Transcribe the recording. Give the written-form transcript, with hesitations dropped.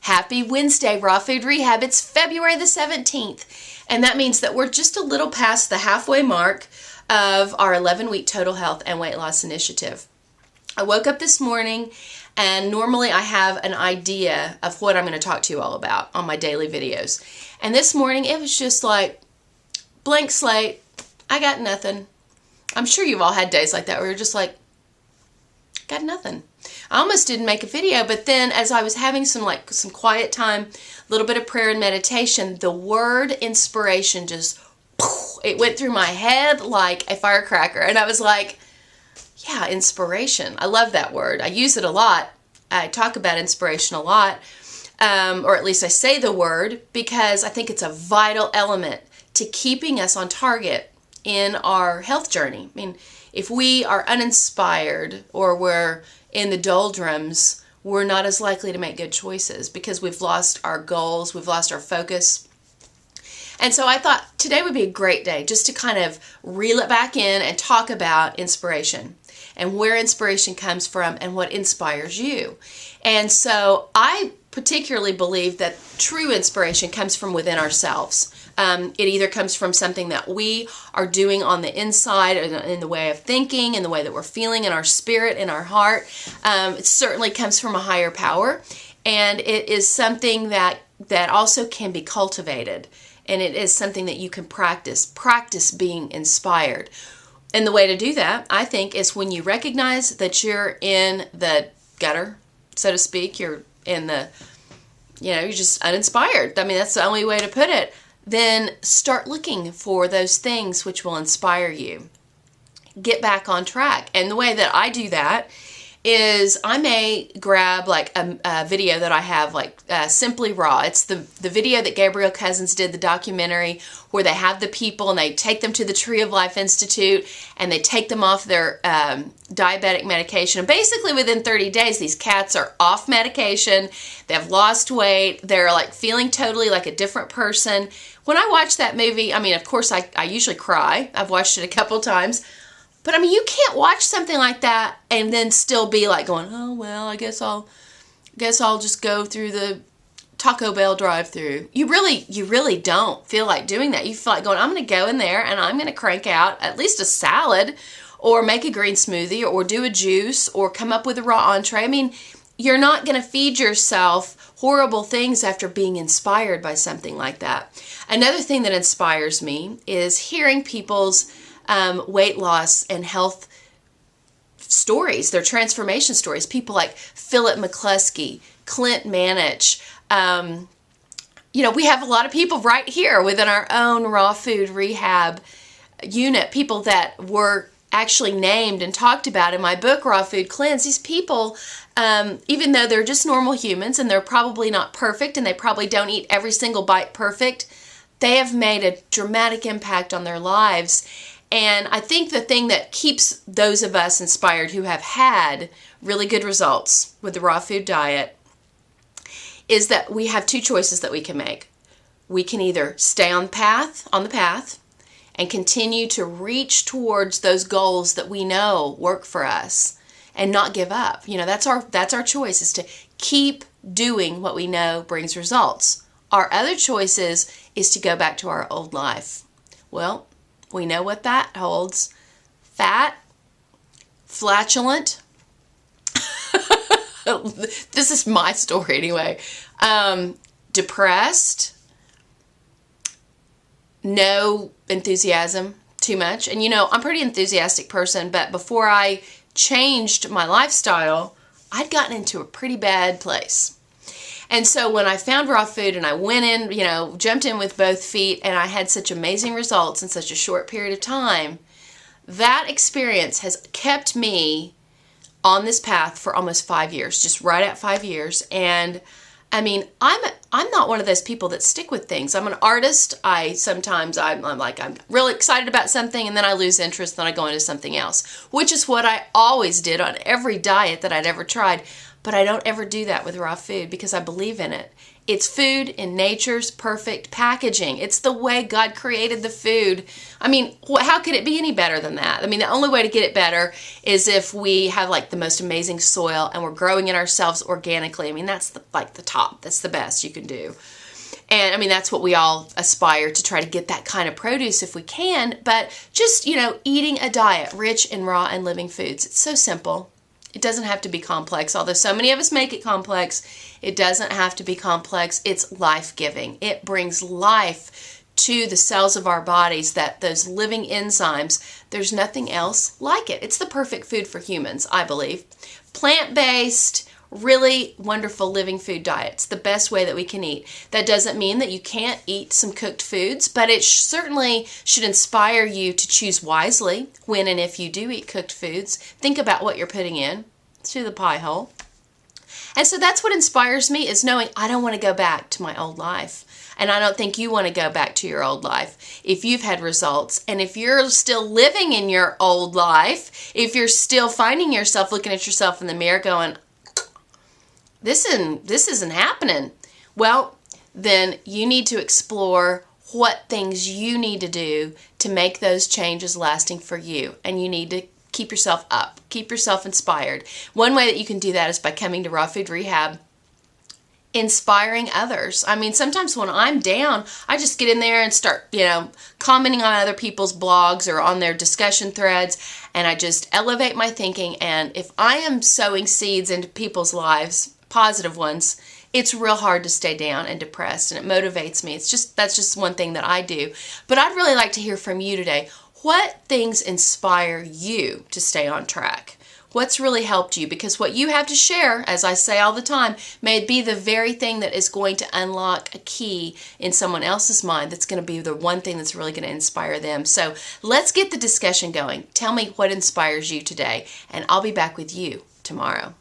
Happy Wednesday, Raw Food Rehab. It's February the 17th, and that means that we're just a little past the halfway mark of our 11-week total health and weight loss initiative. I woke up this morning, and normally I have an idea of what I'm going to talk to you all about on my daily videos. And this morning, it was just like, blank slate, I got nothing. I'm sure you've all had days like that where you're just like, got nothing. I almost didn't make a video, but then as I was having some quiet time, a little bit of prayer and meditation, the word inspiration just, it went through my head like a firecracker. And I was like, yeah, inspiration. I love that word. I use it a lot. I talk about inspiration a lot, or at least I say the word, because I think it's a vital element to keeping us on target in our health journey. I mean, if we are uninspired or we're in the doldrums, we're not as likely to make good choices because we've lost our goals, we've lost our focus. And so I thought today would be a great day just to kind of reel it back in and talk about inspiration and where inspiration comes from and what inspires you. And so I particularly believe that true inspiration comes from within ourselves. It either comes from something that we are doing on the inside, in the way of thinking, in the way that we're feeling, in our spirit, in our heart. It certainly comes from a higher power, and it is something that also can be cultivated, and it is something that you can practice being inspired. And the way to do that, I think, is when you recognize that you're in the gutter, so to speak. You're in the, you're just uninspired. I mean, that's the only way to put it. Then start looking for those things which will inspire you. Get back on track. And the way that I do that is I may grab like a video that I have, like Simply Raw. It's the video that Gabriel Cousens did, the documentary where they have the people and they take them to the Tree of Life Institute and they take them off their diabetic medication. And basically within 30 days, these cats are off medication. They've lost weight. They're like feeling totally like a different person. When I watch that movie, I mean, of course, I usually cry. I've watched it a couple times. But I mean, you can't watch something like that and then still be like going, oh, well, I guess I'll just go through the Taco Bell drive-thru. You really don't feel like doing that. You feel like going, I'm going to go in there and I'm going to crank out at least a salad or make a green smoothie or do a juice or come up with a raw entree. I mean, you're not going to feed yourself horrible things after being inspired by something like that. Another thing that inspires me is hearing people's weight loss and health stories, their transformation stories. People like Philip McCluskey, Clint Manich. We have a lot of people right here within our own raw food rehab unit, people that were actually named and talked about in my book, Raw Food Cleanse. These people, even though they're just normal humans and they're probably not perfect and they probably don't eat every single bite perfect, they have made a dramatic impact on their lives. And I think the thing that keeps those of us inspired who have had really good results with the raw food diet is that we have two choices that we can make. We can either stay on the path and continue to reach towards those goals that we know work for us and not give up. That's our choice, is to keep doing what we know brings results. Our other choice is to go back to our old life. Well, we know what that holds. Fat, flatulent. This is my story anyway. Depressed. No enthusiasm, too much. And I'm a pretty enthusiastic person, but before I changed my lifestyle, I'd gotten into a pretty bad place. And so when I found raw food and I went in, jumped in with both feet, and I had such amazing results in such a short period of time, that experience has kept me on this path for almost 5 years, just right at 5 years. And I mean, I'm not one of those people that stick with things. I'm an artist. I'm really excited about something and then I lose interest, then I go into something else, which is what I always did on every diet that I'd ever tried. but I don't ever do that with raw food because I believe in it. It's food in nature's perfect packaging. It's the way God created the food. I mean, how could it be any better than that? I mean, the only way to get it better is if we have like the most amazing soil and we're growing it ourselves organically. I mean, that's the top. That's the best you can do. And I mean, that's what we all aspire to, try to get that kind of produce if we can. But just, eating a diet rich in raw and living foods. It's so simple. It doesn't have to be complex. Although so many of us make it complex, it doesn't have to be complex. It's life-giving. It brings life to the cells of our bodies, that those living enzymes, there's nothing else like it. It's the perfect food for humans, I believe. Plant-based, really wonderful living food diets, the best way that we can eat. That doesn't mean that you can't eat some cooked foods, but it certainly should inspire you to choose wisely when and if you do eat cooked foods. Think about what you're putting in to the pie hole. And so that's what inspires me, is knowing I don't want to go back to my old life. And I don't think you want to go back to your old life if you've had results. And if you're still living in your old life, if you're still finding yourself looking at yourself in the mirror going, this isn't happening, well, then you need to explore what things you need to do to make those changes lasting for you. And you need to keep yourself up, keep yourself inspired. One way that you can do that is by coming to Raw Food Rehab, inspiring others. I mean, sometimes when I'm down, I just get in there and start, commenting on other people's blogs or on their discussion threads, and I just elevate my thinking. And if I am sowing seeds into people's lives, positive ones, it's real hard to stay down and depressed, and it motivates me. That's just one thing that I do. But I'd really like to hear from you today. What things inspire you to stay on track? What's really helped you? Because what you have to share, as I say all the time, may be the very thing that is going to unlock a key in someone else's mind that's going to be the one thing that's really going to inspire them. So let's get the discussion going. Tell me what inspires you today, and I'll be back with you tomorrow.